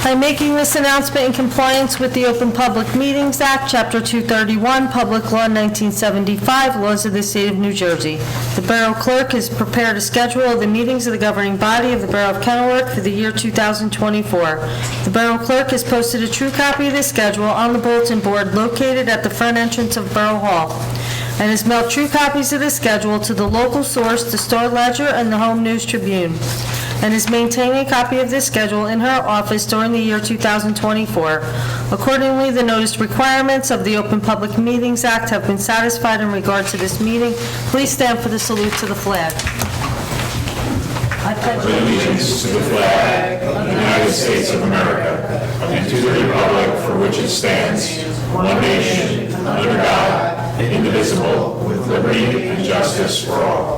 I'm making this announcement in compliance with the Open Public Meetings Act, Chapter 231, Public Law 1975, Laws of the State of New Jersey. The Borough Clerk has prepared a schedule of the meetings of the governing body of the Borough of Kenilworth for the year 2024. The Borough Clerk has posted a true copy of the schedule on the bulletin board located at the front entrance of Borough Hall, and has mailed true copies of the schedule to the local source, the Star Ledger and the Home News Tribune, and is maintaining a copy of this schedule in her office during the year 2024. Accordingly, the notice requirements of the Open Public Meetings Act have been satisfied in regard to this meeting. Please stand for the salute to the flag. I pledge allegiance to the flag of the United States of America and to the republic for which it stands, one nation, under God, indivisible, with liberty and justice for all.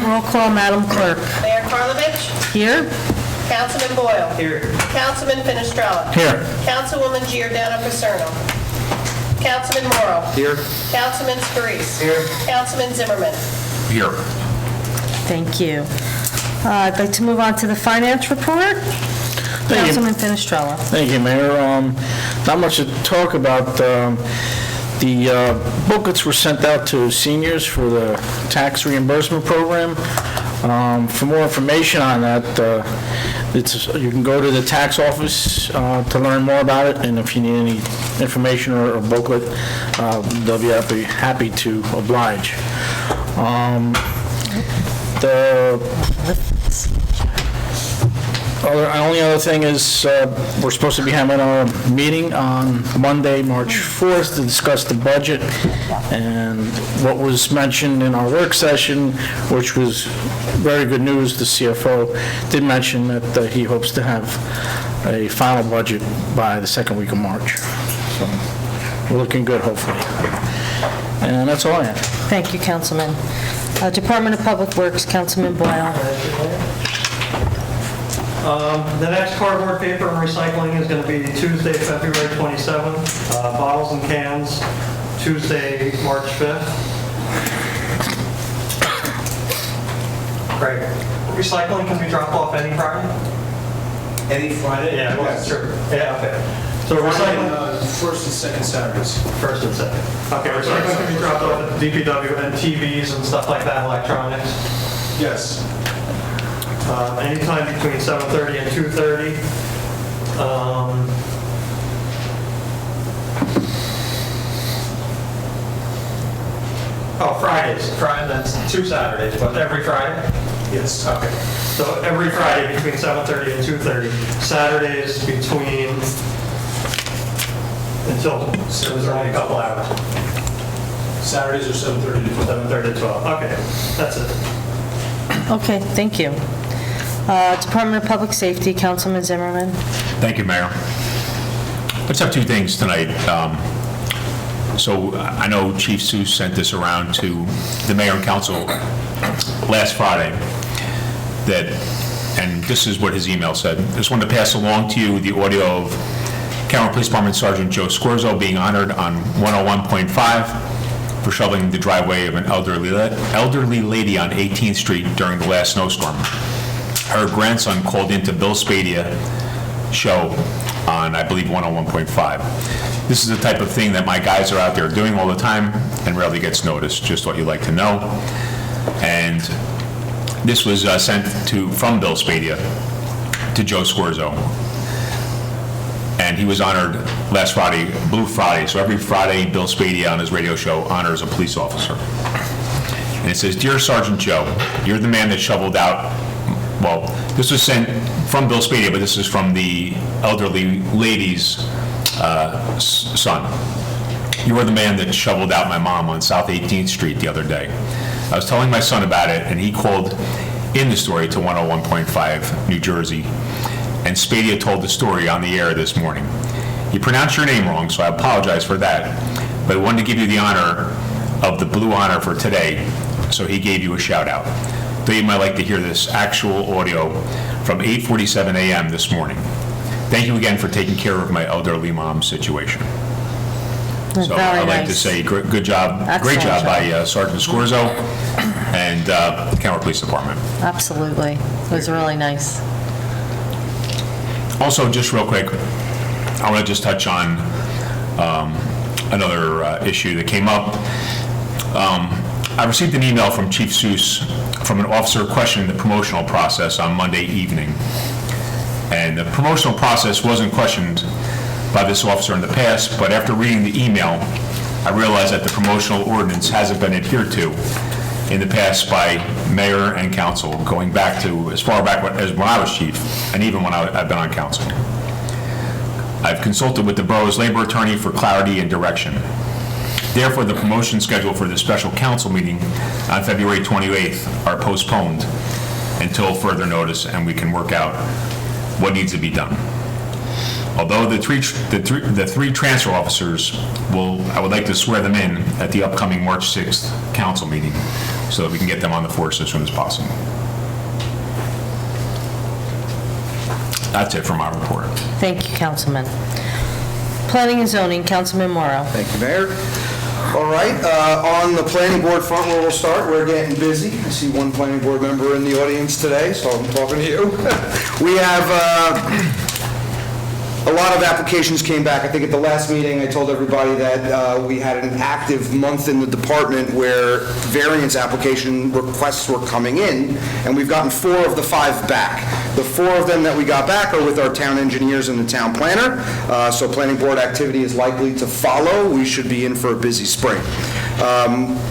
Roll call, Madam Clerk. Mayor Karlovich. Here? Councilman Boyle. Here. Councilman Finestrella. Here. Councilwoman Giordano Paserno. Councilman Morrow. Here. Councilman Scarice. Here. Councilman Zimmerman. Here. Thank you. I'd like to move on to the finance report. Thank you. Councilman Finestrella. Thank you, Mayor. Not much to talk about. The booklets were sent out to seniors for the tax reimbursement program. For more information on that, you can go to the tax office to learn more about it, and if you need any information or booklet, they'll be happy to oblige. The only other thing is we're supposed to be having a meeting on Monday, March 4th, to discuss the budget, and what was mentioned in our work session, which was very good news. The CFO did mention that he hopes to have a final budget by the second week of March. So we're looking good, hopefully. And that's all I have. Thank you, Councilman. Department of Public Works, Councilman Boyle. The next cardboard, paper, and recycling is going to be Tuesday, February 27th. Bottles and cans, Tuesday, March 5th. Great. Recycling can be dropped off any Friday? Any Friday? Yeah, well, Yes. sure. Yeah, okay. So Friday, recycling, first and second Saturdays. first and second. Okay, recycling can be dropped off at DPW and TVs and stuff like that, electronics. Yes. Anytime between 7:30 and 2:30. Fridays. That's 2 Saturdays, but every Friday? Yes. Okay. So every Friday between 7:30 and 2:30. Saturdays between, until, so there's only a couple hours. Saturdays are 7:30 to 12. 7:30 to 12. Okay, that's it. Okay, thank you. Department of Public Safety, Councilman Zimmerman. Thank you, Mayor. Let's have two things tonight. So I know Chief Seuss sent this around to the mayor and council last Friday, and this is what his email said. I just wanted to pass along to you the audio of Kenilworth Police Department Sergeant Joe Scorzo being honored on 101.5 for shoveling the driveway of an elderly lady on 18th Street during the last snowstorm. Her grandson called into Bill Spadia show on, I believe, 101.5. This is the type of thing that my guys are out there doing all the time and rarely gets noticed, just what you like to know. And this was sent from Bill Spadia to Joe Scorzo. And he was honored last Friday, Blue Friday. So every Friday, Bill Spadia on his radio show honors a police officer. And it says, "Dear Sergeant Joe, you're the man that shoveled out," well, this was sent from Bill Spadia, but this is from the elderly lady's son. "You were the man that shoveled out my mom on South 18th Street the other day. I was telling my son about it, and he called in the story to 101.5 New Jersey, and Spadia told the story on the air this morning. He pronounced your name wrong, so I apologize for that, but I wanted to give you the honor of the blue honor for today, so he gave you a shout out. Though you might like to hear this actual audio from 8:47 a.m. this morning. Thank you again for taking care of my elderly mom's situation." So Very I'd like to nice. say good job, Excellent great job job. by Sergeant Scorzo, and Kenmore Police Department. Absolutely. It was really nice. Also, just real quick, I want to just touch on another issue that came up. I received an email from Chief Seuss from an officer questioning the promotional process on Monday evening. And the promotional process wasn't questioned by this officer in the past, but after reading the email, I realized that the promotional ordinance hasn't been adhered to in the past by mayor and council, going back to as far back as when I was chief, and even when I've been on council. I've consulted with the borough's labor attorney for clarity and direction. Therefore, the promotion schedule for the special council meeting on February 28th are postponed until further notice, and we can work out what needs to be done. Although the three transfer officers I would like to swear them in at the upcoming March 6th council meeting so that we can get them on the force as soon as possible. That's it for my report. Thank you, Councilman. Planning and zoning, Councilman Morrow. Thank you, Mayor. All right, on the planning board front where we'll start, we're getting busy. I see one planning board member in the audience today, so I'm talking to you. We have a lot of applications came back. I think at the last meeting, I told everybody that we had an active month in the department where variance application requests were coming in, and we've gotten 4 of the 5 back. The 4 of them that we got back are with our town engineers and the town planner, so planning board activity is likely to follow. We should be in for a busy spring.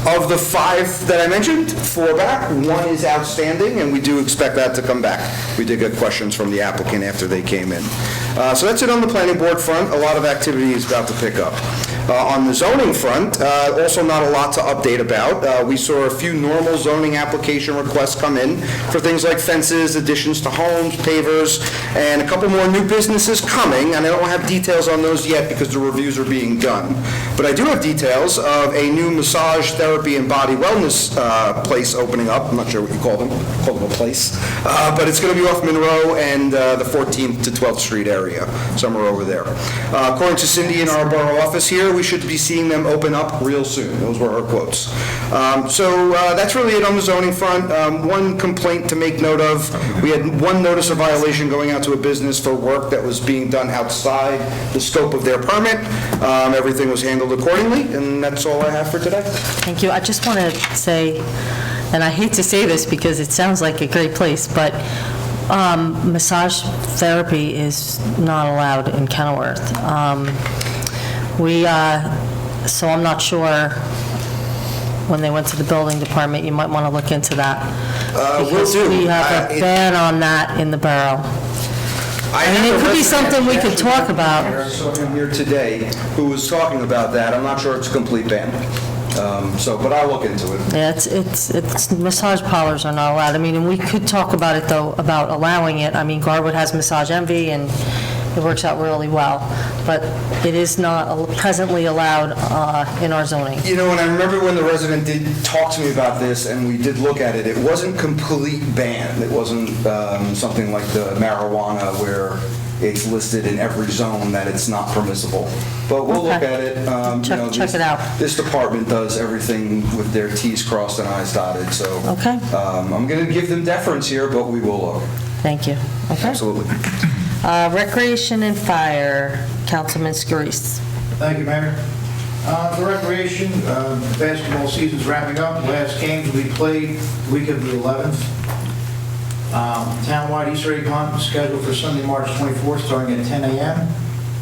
Of the 5 that I mentioned, 4 back, 1 is outstanding, and we do expect that to come back. We did get questions from the applicant after they came in. So that's it on the planning board front. A lot of activity is about to pick up. On the zoning front, also not a lot to update about. We saw a few normal zoning application requests come in for things like fences, additions to homes, pavers, and a couple more new businesses coming, and I don't have details on those yet because the reviews are being done. But I do have details of a new massage therapy and body wellness place opening up. I'm not sure what you call them. Call them a place. But it's going to be off Monroe and the 14th to 12th Street area, somewhere over there. According to Cindy in our borough office here, we should be seeing them open up real soon. Those were her quotes. So that's really it on the zoning front. One complaint to make note of, we had 1 notice of violation going out to a business for work that was being done outside the scope of their permit. Everything was handled accordingly, and that's all I have for today. Thank you. I just want to say, and I hate to say this because it sounds like a great place, but massage therapy is not allowed in Kenilworth. So I'm not sure, when they went to the building department, you might want to look into that. Will Because do. we have a ban on that in the borough. I mean, have it a could be resident something we could talk about. I saw him here today who was talking about that. I'm not sure it's a complete ban. But I'll look into it. Yeah, it's massage parlors are not allowed. I mean, and we could talk about it, though, about allowing it. I mean, Garwood has Massage Envy, and it works out really well. But it is not presently allowed in our zoning. You know, and I remember when the resident did talk to me about this, and we did look at it, it wasn't complete ban. It wasn't something like the marijuana where it's listed in every zone that it's not permissible. But we'll look Okay. at it. Check it out. This department does everything with their T's crossed and I's dotted, so. Okay. I'm going to give them deference here, but we will look. Thank you. Okay. Absolutely. Recreation and Fire, Councilman Scarice. Thank you, Mayor. The recreation, basketball season's wrapping up. Last games will be played week of the 11th. Townwide Easter egg hunt is scheduled for Sunday, March 24th, starting at 10 a.m.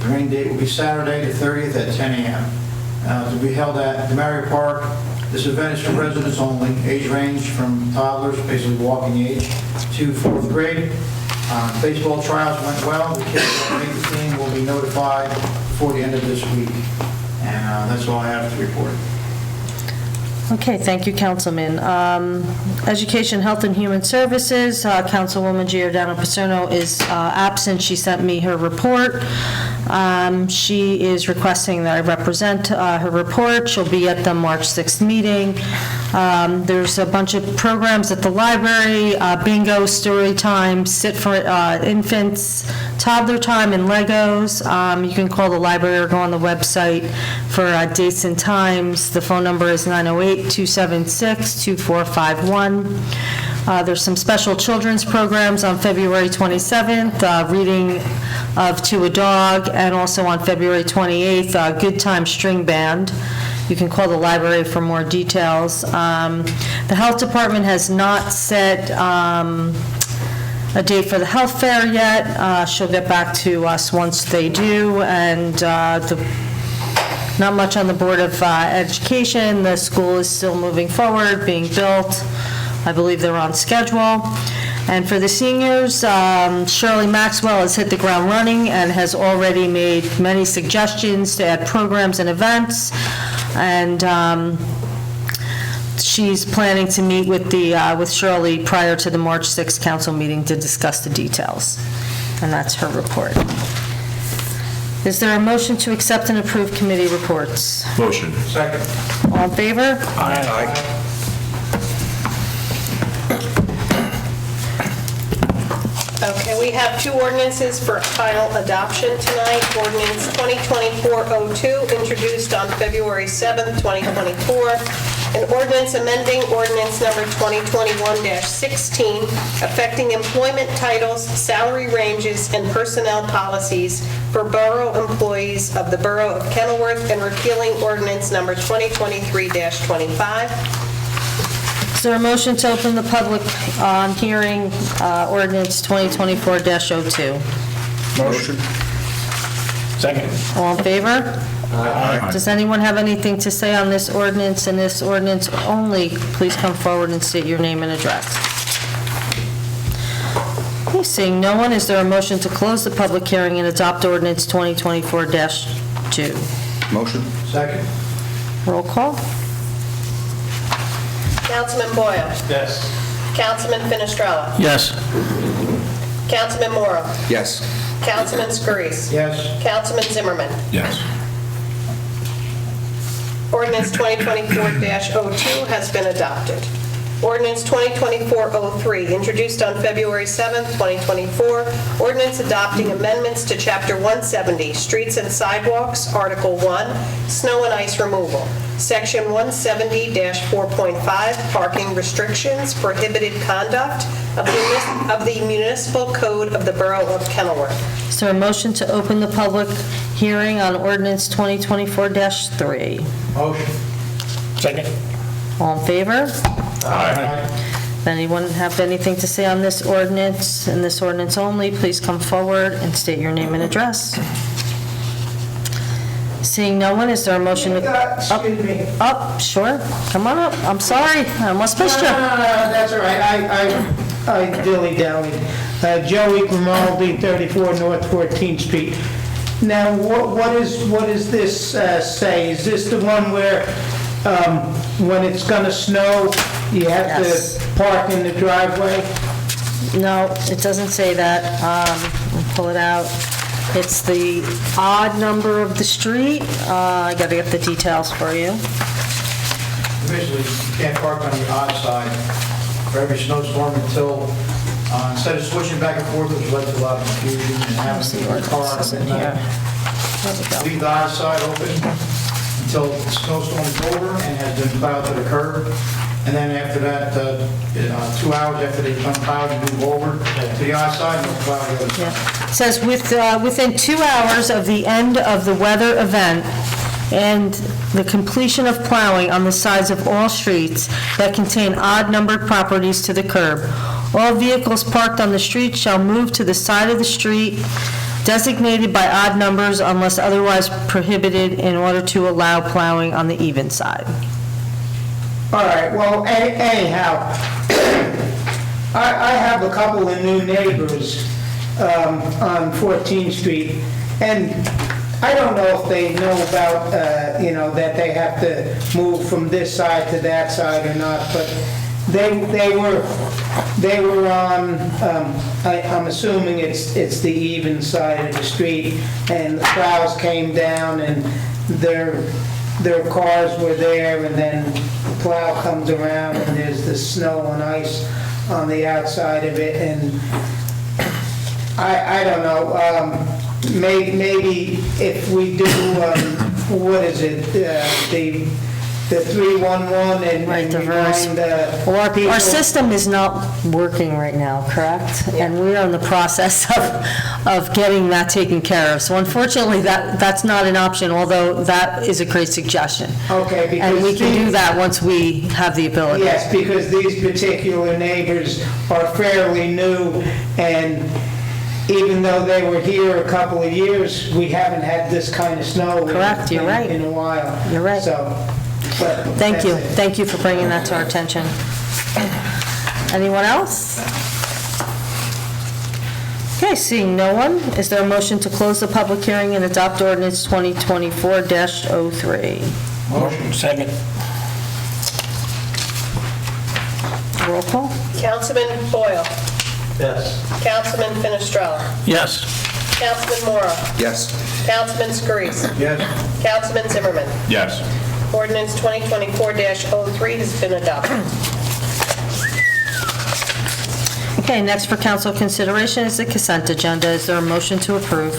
The rain date will be Saturday, the 30th, at 10 a.m. To be held at the Marriott Park. This event is for residents only, age range from toddlers, basically walking age, to 4th grade. Baseball trials went well. The kids that make the team will be notified before the end of this week. And that's all I have to report. Okay, thank you, Councilman. Education, Health, and Human Services, Councilwoman Giordano Paserno is absent. She sent me her report. She is requesting that I represent her report. She'll be at the March 6th meeting. There's a bunch of programs at the library, bingo, story time, sit for infants, toddler time, and Legos. You can call the library or go on the website for dates and times. The phone number is 908-276-2451. There's some special children's programs on February 27th, reading of To a Dog, and also on February 28th, Good Time String Band. You can call the library for more details. The health department has not set a date for the health fair yet. She'll get back to us once they do, and not much on the Board of Education. The school is still moving forward, being built. I believe they're on schedule. And for the seniors, Shirley Maxwell has hit the ground running and has already made many suggestions to add programs and events. And she's planning to meet with Shirley prior to the March 6th council meeting to discuss the details. And that's her report. Is there a motion to accept and approve committee reports? Motion. Second. All in favor? Aye. Okay, we have two ordinances for final adoption tonight. Ordinance 2024-02, introduced on February 7th, 2024. An ordinance amending ordinance number 2021-16, affecting employment titles, salary ranges, and personnel policies for borough employees of the Borough of Kenilworth, and repealing ordinance number 2023-25. Is there a motion to open the public hearing ordinance 2024-02? Motion. Second. All in favor? Does anyone have anything to say on this ordinance and this ordinance only? Please come forward and state your name and address. Okay, seeing no one, is there a motion to close the public hearing and adopt ordinance 2024-2? Motion? Second. Roll call. Councilman Boyle. Yes. Councilman Finestrella. Yes. Councilman Morrow. Yes. Councilman Scarice. Yes. Councilman Zimmerman. Yes. Ordinance 2024-02 has been adopted. Ordinance 2024-03, introduced on February 7th, 2024. Ordinance adopting amendments to Chapter 170, Streets and Sidewalks, Article 1, Snow and Ice Removal, Section 170-4.5, Parking Restrictions, Prohibited Conduct of the Municipal Code of the Borough of Kenilworth. Is there a motion to open the public hearing on ordinance 2024-3? Motion. Second. All in favor? Aye. Does anyone have anything to say on this ordinance and this ordinance only? Please come forward and state your name and address. Seeing no one, is there a motion to... Excuse me. Up, sure. Come on up. I'm sorry. I almost missed you. No, that's all right. I dilly-dallied. Joey Grimaldi, 34 North 14th Street. Now, what does this say? Is this the one where when it's going to snow, you have Yes. to park in the driveway? No, it doesn't say that. I'll pull it out. It's the odd number of the street. I got to get the details for you. Originally, you can't park on the odd side for every snowstorm until, instead of switching back and forth, which led to a lot of confusion and having See to where car this is at in here. midnight. There we go. Leave the odd side open until the snowstorm is over and has been plowed to the curb. And then after that, 2 hours after they've been plowed, you move over to the odd side and they'll plow the other side. Yeah. It says within 2 hours of the end of the weather event and the completion of plowing on the sides of all streets that contain odd-numbered properties to the curb, all vehicles parked on the street shall move to the side of the street designated by odd numbers unless otherwise prohibited in order to allow plowing on the even side. All right, well, anyhow, I have a couple of new neighbors on 14th Street, and I don't know if they know about, that they have to move from this side to that side or not, but they were on, I'm assuming it's the even side of the street, and the plows came down and their cars were there, and then plow comes around and there's the snow and ice on the outside of it, and I don't know, maybe if we do, what is it, the 311 and Right, the verse. remind Well, people. our system is not working right now, correct? And we are in the process of getting that taken care of. So unfortunately, that's not an option, although that is a great suggestion. Okay, because. And we can do these- that once we have the ability. Yes, because these particular neighbors are fairly new, and even though they were here a couple of years, we haven't had this kind of snow. Correct, you're right. In a while. You're right. So, but. Thank you. that's it. Thank you for bringing that to our attention. Anyone else? Okay, seeing no one, is there a motion to close the public hearing and adopt ordinance 2024-03? Motion. Second. Roll call? Councilman Boyle. Yes. Councilman Finestrella. Yes. Councilman Mora. Yes. Councilman Scarice. Yes. Councilman Zimmerman. Yes. Ordinance 2024-03 has been adopted. Okay, next for council consideration is the consent agenda. Is there a motion to approve?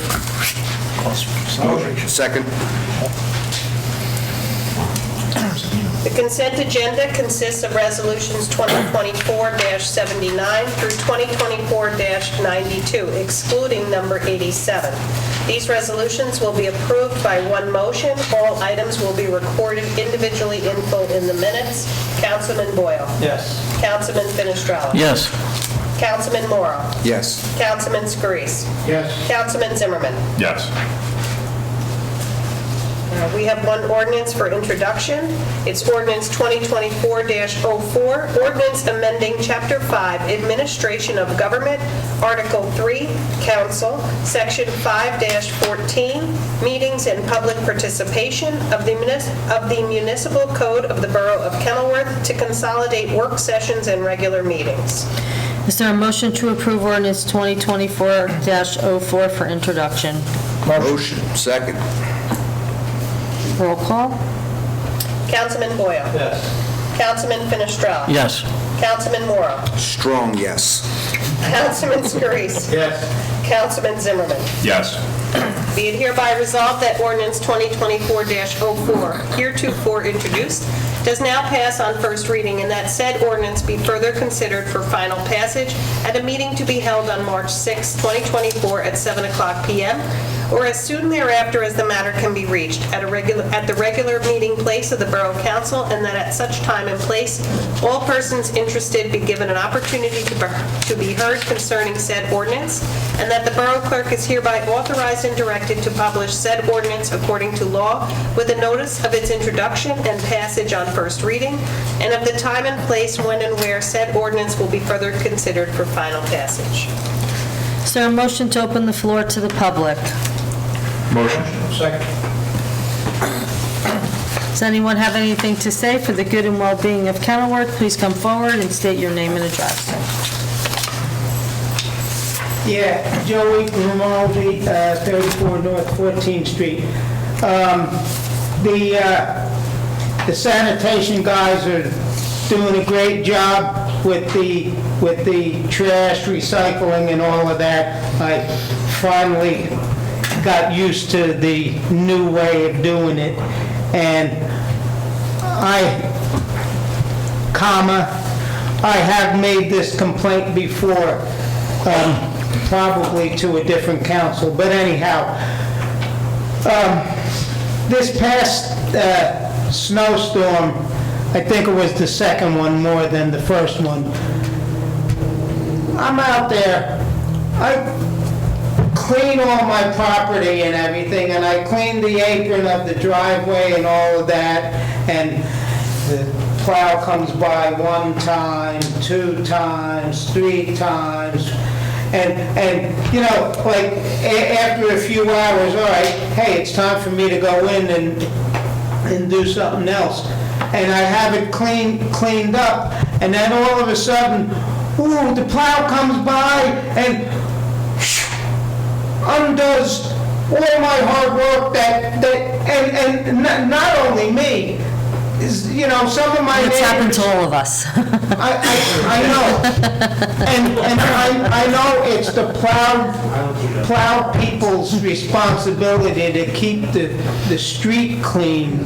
Second. The consent agenda consists of resolutions 2024-79 through 2024-92, excluding number 87. These resolutions will be approved by one motion. All items will be recorded individually in full in the minutes. Councilman Boyle. Yes. Councilman Finestrella. Yes. Councilman Mora. Yes. Councilman Scarice. Yes. Councilman Zimmerman. Yes. We have one ordinance for introduction. It's ordinance 2024-04, ordinance amending Chapter 5, Administration of Government, Article 3, Council, Section 5-14, Meetings and Public Participation of the Municipal Code of the Borough of Kenilworth to consolidate work sessions and regular meetings. Is there a motion to approve ordinance 2024-04 for introduction? Motion. Second. Roll call? Councilman Boyle. Yes. Councilman Finestrella. Yes. Councilman Mora. Strong yes. Councilman Scarice. Yes. Councilman Zimmerman. Yes. Be it hereby resolved that ordinance 2024-04, heretofore introduced, does now pass on first reading, and that said ordinance be further considered for final passage at a meeting to be held on March 6, 2024 at 7:00 p.m., or as soon thereafter as the matter can be reached at the regular meeting place of the Borough Council, and that at such time and place, all persons interested be given an opportunity to be heard concerning said ordinance, and that the Borough Clerk is hereby authorized and directed to publish said ordinance according to law with a notice of its introduction and passage on first reading, and of the time and place when and where said ordinance will be further considered for final passage. Is there a motion to open the floor to the public? Motion. Second. Does anyone have anything to say for the good and well-being of Kenilworth? Please come forward and state your name and address. Yeah, Joey Grimaldi, 34 North 14th Street. The sanitation guys are doing a great job with the trash recycling and all of that. I finally got used to the new way of doing it, and I have made this complaint before, probably to a different council, but anyhow, this past snowstorm, I think it was the second one more than the first one, I'm out there, I clean all my property and everything, and I clean the apron of the driveway and all of that, and the plow comes by 1 time, 2 times, 3 times, and you know, like, after a few hours, all right, hey, it's time for me to go in and do something else. And I have it cleaned up, and then all of a sudden, ooh, the plow comes by and undoes all my hard work and not only me, you know, some of my neighbors... It's happened to all of us. I know. And I know it's the plow people's responsibility to keep the street clean,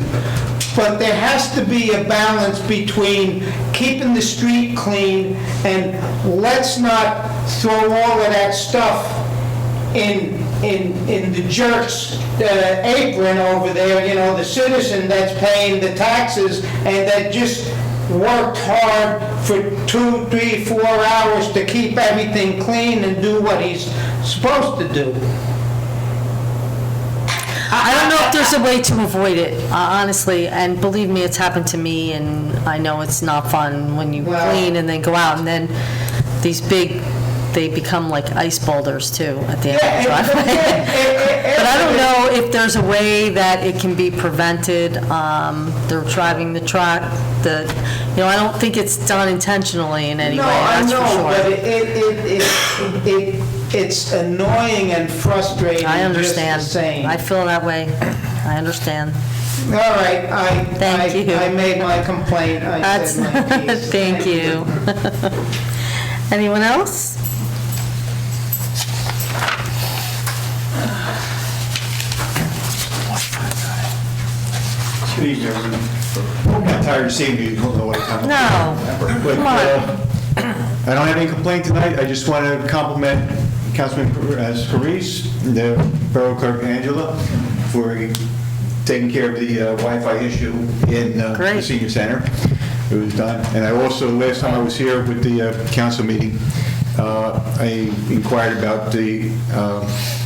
but there has to be a balance between keeping the street clean and let's not throw all of that stuff in the jerk's apron over there, you know, the citizen that's paying the taxes and that just worked hard for 2, 3, 4 hours to keep everything clean and do what he's supposed to do. I don't know if there's a way to avoid it, honestly, and believe me, it's happened to me, and I know it's not fun when you Well- clean and then go out, and then these big, they become like ice boulders too at the end of the driveway. But I don't know if there's a way that it can be prevented. They're driving the truck, you know, I don't think it's done intentionally in any way, that's for No, I know, sure. but it's annoying and frustrating I just the understand. same. I feel that way. I understand. All right, Thank you. I made my complaint, I That's, said my piece. thank you. Anyone else? Good evening, everyone. I'm not tired of seeing you, you don't know what time. No. But, Come on. I don't have any complaint tonight, I just want to compliment Councilman Paris, the Borough Clerk Angela, for taking care of the Wi-Fi issue in the Great. senior center. It was done. And I also, last time I was here with the council meeting, I inquired about the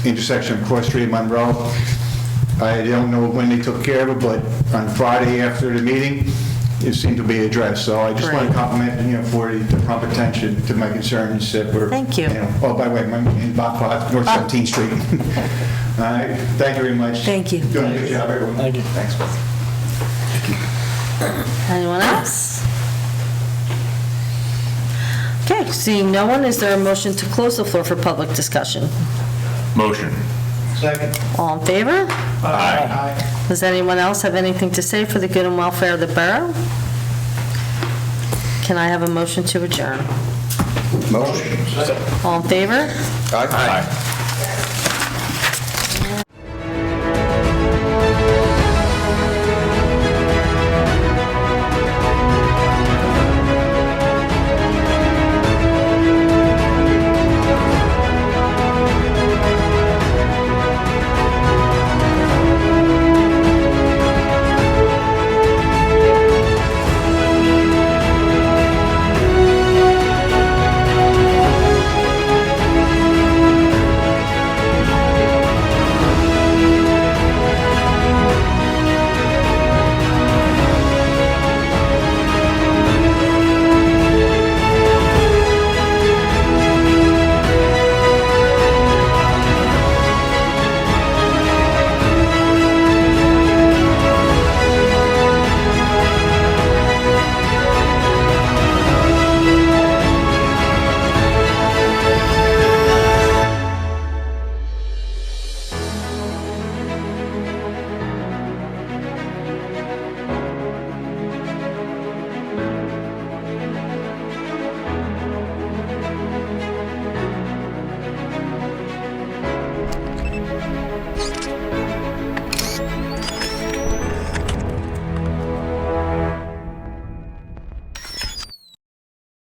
intersection of Cross Street and Monroe. I don't know when they took care of it, but on Friday after the meeting, it seemed to be addressed. So I just want to Great. compliment, you know, for the prompt attention to my concerns that were... Thank you. Oh, by the way, I'm in Bob Potts, North 17th Street. All right, thank you very much. Thank you. Doing a good job, everyone. Thank you. Thanks. Anyone else? Okay, seeing no one, is there a motion to close the floor for public discussion? Motion. Second. All in favor? Aye. Does anyone else have anything to say for the good and welfare of the borough? Can I have a motion to adjourn? Motion. All in favor? Aye. Aye.